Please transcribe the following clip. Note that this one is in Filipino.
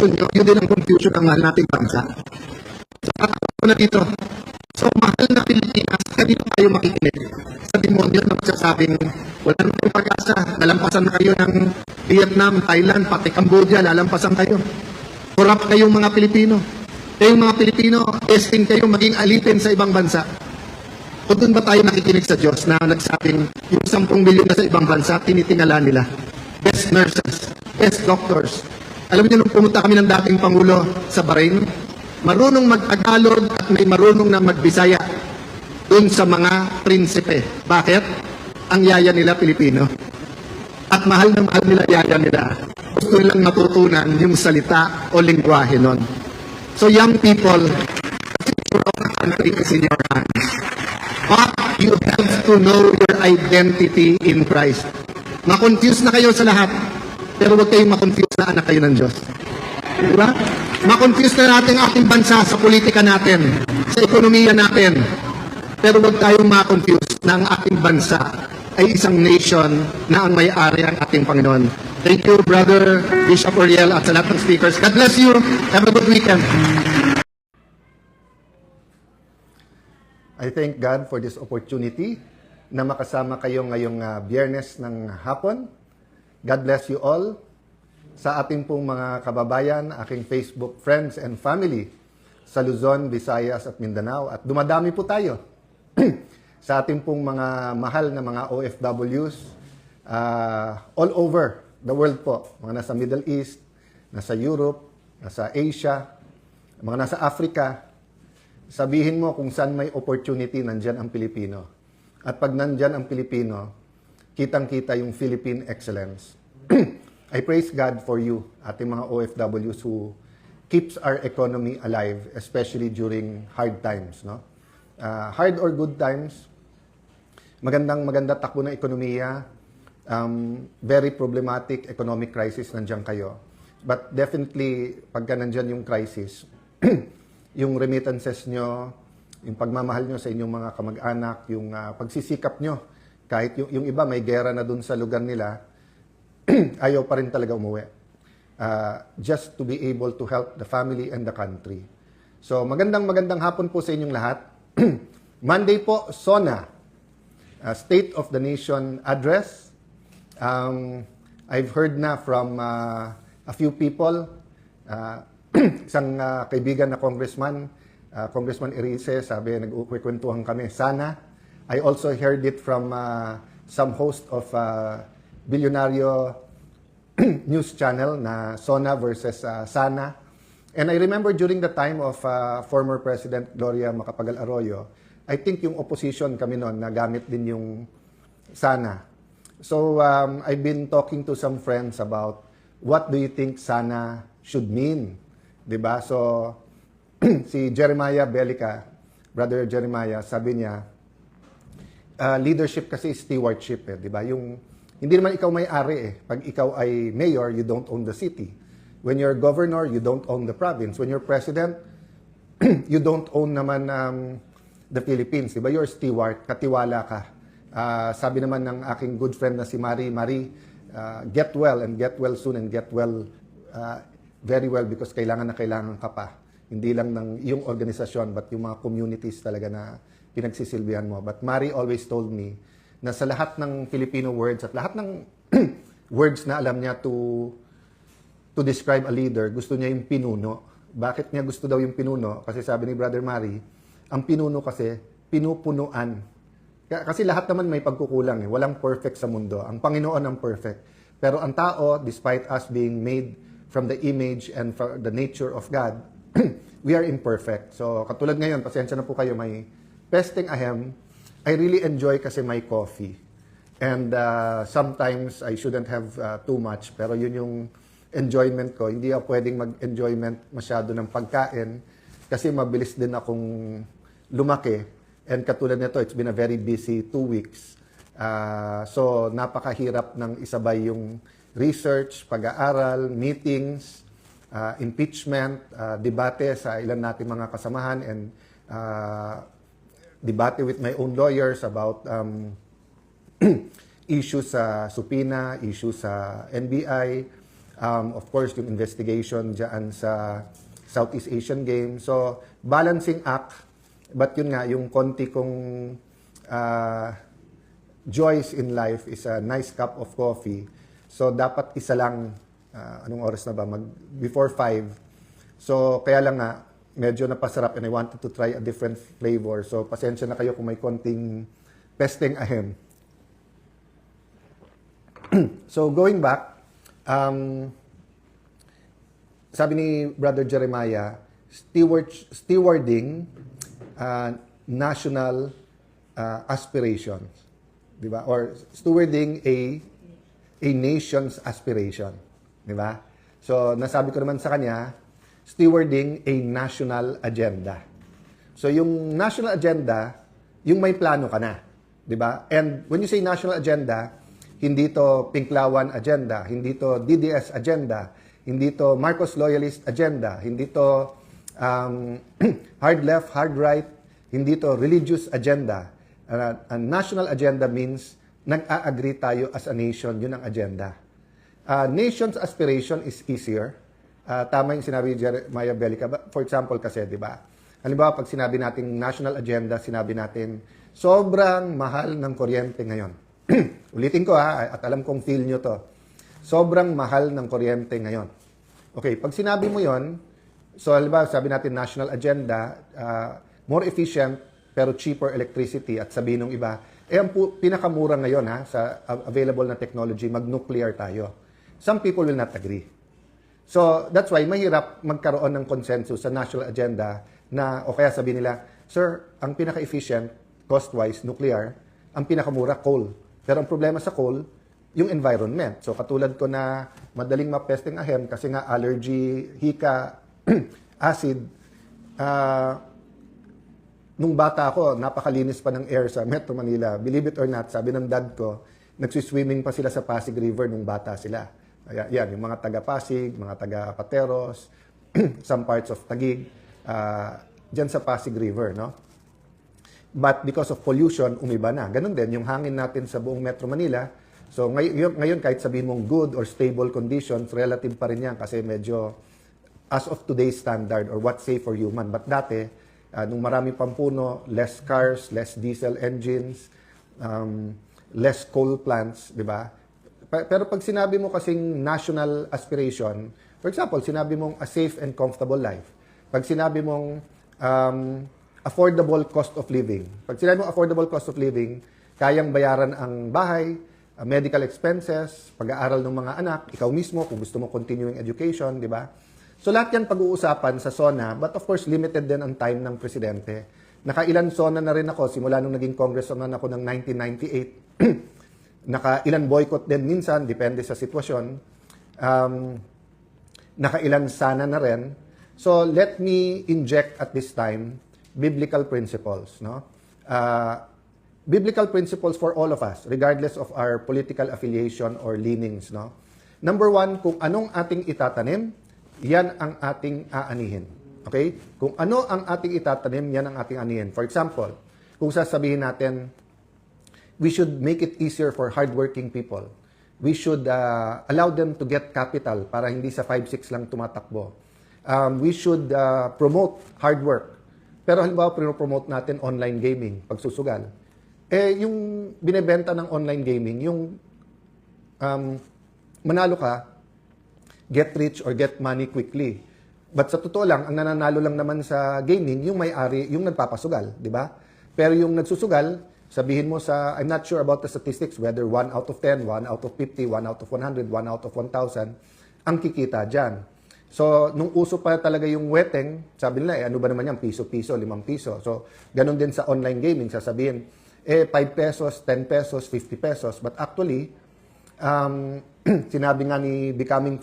yun din ang confusion ng mahal nating bansa. So, ako na dito. So, mahal na Pilipinas, kanino tayo makikinig? Sa demonyo na magsasabing, wala na kayong pag-asa, nalampasan na kayo ng Vietnam, Thailand, pati Cambodia, lalampasan kayo. Corrupt kayong mga Pilipino. Kayong mga Pilipino, testing kayo maging alipin sa ibang bansa. O doon ba tayo nakikinig sa Diyos na nagsabing yung 10 milyon na sa ibang bansa, tinitingala nila? Best nurses, best doctors. Alam niyo, nung pumunta kami ng dating Pangulo sa Bahrain, marunong mag-Tagalog at may marunong na mag-Bisaya doon sa mga prinsipe. Bakit? Ang yaya nila Pilipino. At mahal na mahal nila yaya nila. Gusto nilang matutunan yung salita o lingwahe nun. So young people, the future of the country is in your hands. But you have to know your identity in Christ. Ma-confuse na kayo sa lahat, pero huwag kayong ma-confuse na anak kayo ng Diyos. Diba? Ma-confuse na natin ang ating bansa sa politika natin, sa ekonomiya natin. Pero huwag tayong ma-confuse na ang ating bansa ay isang nation na ang may-ari ang ating Panginoon. Thank you, Brother Bishop Uriel at sa lahat ng speakers. God bless you. Have a good weekend. I thank God for this opportunity na makasama kayo ngayong Biyernes ng hapon. God bless you all. Sa ating pong mga kababayan, aking Facebook friends and family sa Luzon, Visayas at Mindanao. At dumadami po tayo sa ating pong mga mahal na mga OFWs all over the world po. Mga nasa Middle East, nasa Europe, nasa Asia, mga nasa Africa. Sabihin mo kung saan may opportunity, nandyan ang Pilipino. At pag nandyan ang Pilipino, kitang-kita yung Philippine excellence. I praise God for you, ating mga OFWs who keeps our economy alive, especially during hard times. No? Hard or good times, maganda takbo ng ekonomiya, very problematic economic crisis, nandyan kayo. But definitely, pagka nandyan yung crisis, yung remittances nyo, yung pagmamahal nyo sa inyong mga kamag-anak, yung pagsisikap nyo, kahit yung iba may gera na dun sa lugar nila, ayaw pa rin talaga umuwi. Just to be able to help the family and the country. So magandang hapon po sa inyong lahat. Monday po, SONA, State of the Nation Address. I've heard na from a few people, isang kaibigan na congressman, Congressman Erice, sabi, nag-ukwentuhan kami, sana. I also heard it from some host of Bilyonaryo news channel na SONA versus SANA. And I remember during the time of former President Gloria Macapagal Arroyo, I think yung opposition kami noon, nagamit din yung SANA. So I've been talking to some friends about what do you think SANA should mean? Diba? So, si Jeremiah Belica, Brother Jeremiah, sabi niya, leadership kasi is stewardship, eh, diba? Yung, hindi naman ikaw may-ari eh. Pag ikaw ay mayor, you don't own the city. When you're governor, you don't own the province. When you're president, you don't own naman the Philippines, diba? You're steward, katiwala ka. Sabi naman ng aking good friend na si Marie, get well and get well soon and get well very well because kailangan ka pa. Hindi lang ng iyong organisasyon but yung mga communities talaga na pinagsisilbihan mo. But Marie always told me na sa lahat ng Filipino words at lahat ng words na alam niya to describe a leader, gusto niya yung pinuno. Bakit niya gusto daw yung pinuno? Kasi sabi ni Brother Marie, ang pinuno kasi, pinupunuan. Kasi lahat naman may pagkukulang. Walang perfect sa mundo. Ang Panginoon ang perfect. Pero ang tao, despite us being made from the image and for the nature of God, we are imperfect. So, katulad ngayon, pasensya na po kayo, may pesting ahem. I really enjoy kasi my coffee. And sometimes I shouldn't have too much, pero yun yung enjoyment ko. Hindi ako pwedeng mag-enjoyment masyado ng pagkain kasi mabilis din akong lumaki. And katulad nito, it's been a very busy 2 weeks. So, napakahirap ng isabay yung research, pag-aaral, meetings, impeachment, debate sa ilan nating mga kasamahan, and debate with my own lawyers about issues sa supina, issues sa NBI, Of course, yung investigation dyan sa Southeast Asian Games. So, balancing act, but yun nga, yung konti kong joys in life is a nice cup of coffee. So, dapat isa lang, anong oras na ba? Before 5. So, kaya lang nga, medyo napasarap and I wanted to try a different flavor. So, pasensya na kayo kung may konting pesteng ahem. So, going back, sabi ni Brother Jeremiah, stewarding national aspirations. Diba? Or stewarding a nation's aspiration. Diba? So, nasabi ko naman sa kanya, stewarding a national agenda. So, yung national agenda, yung may plano ka na. Diba? And when you say national agenda, hindi to Pinklawan agenda, hindi to DDS agenda, hindi to Marcos loyalist agenda, hindi to hard left, hard right, hindi to religious agenda. A national agenda means nag-a-agree tayo as a nation, yun ang agenda. Nation's aspiration is easier. Tama yung sinabi ni Jeremiah Bellica. For example kasi, di ba? Halimbawa, pag sinabi natin national agenda, sinabi natin, sobrang mahal ng kuryente ngayon. Ulitin ko at alam kong feel nyo to. Sobrang mahal ng kuryente ngayon. Okay, pag sinabi mo yon, so halimbawa, sabi natin national agenda, more efficient pero cheaper electricity at sabihin ng iba, ang pinakamura ngayon sa available na technology, mag-nuclear tayo. Some people will not agree. So, that's why mahirap magkaroon ng consensus sa national agenda na, o kaya sabihin nila, sir, ang pinaka-efficient, cost-wise, nuclear, ang pinakamura, coal. Pero ang problema sa coal, yung environment. So, katulad ko na madaling mapesting ahem kasi nga allergy, hika, acid. Nung bata ako, napakalinis pa ng air sa Metro Manila. Believe it or not, sabi ng dad ko, nagsiswimming pa sila sa Pasig River nung bata sila. Yan, yung mga taga-Pasig, mga taga-Pateros, some parts of Taguig, dyan sa Pasig River, no? But because of pollution, umiba na. Ganun din, yung hangin natin sa buong Metro Manila. So ngayon kahit sabihin mong good or stable conditions, relative pa rin yan kasi medyo as of today's standard or what's safe for human. But dati, nung marami pang puno, less cars, less diesel engines, less coal plants, di ba? Pero pag sinabi mo kasing national aspiration, for example, sinabi mong a safe and comfortable life. Pag sinabi mong affordable cost of living. Pag sinabi mong affordable cost of living, kayang bayaran ang bahay, medical expenses, pag-aaral ng mga anak, ikaw mismo kung gusto mo continuing education, di ba? So lahat yan pag-uusapan sa SONA, but of course limited din ang time ng presidente. Nakailan SONA na rin ako simula nung naging congressman ako ng 1998. Nakailan boycott din minsan, depende sa sitwasyon. Nakailan sana na rin. So let me inject at this time biblical principles, no? Biblical principles for all of us, regardless of our political affiliation or leanings, no? Number one, kung anong ating itatanim, yan ang ating aanihin. Okay? Kung ano ang ating itatanim, yan ang ating aanihin. For example, kung sasabihin natin, we should make it easier for hardworking people. We should allow them to get capital para hindi sa 5-6 lang tumatakbo. We should promote hard work. Pero halimbawa, promote natin online gaming, pagsusugal. Yung binebenta ng online gaming, yung manalo ka, get rich or get money quickly. But sa totoo lang, ang nananalo lang naman sa gaming, yung may-ari, yung nagpapasugal, di ba? Pero yung nagsusugal, sabihin mo sa, I'm not sure about the statistics, whether 1 out of 10, 1 out of 50, 1 out of 100, 1 out of 1,000, ang kikita dyan. So, nung uso pa talaga yung weteng, sabi nila, ano ba naman yan, piso-piso, 5 piso. So, ganun din sa online gaming, sasabihin, 5 pesos, 10 pesos, 50 pesos. But actually, sinabi nga ni Becoming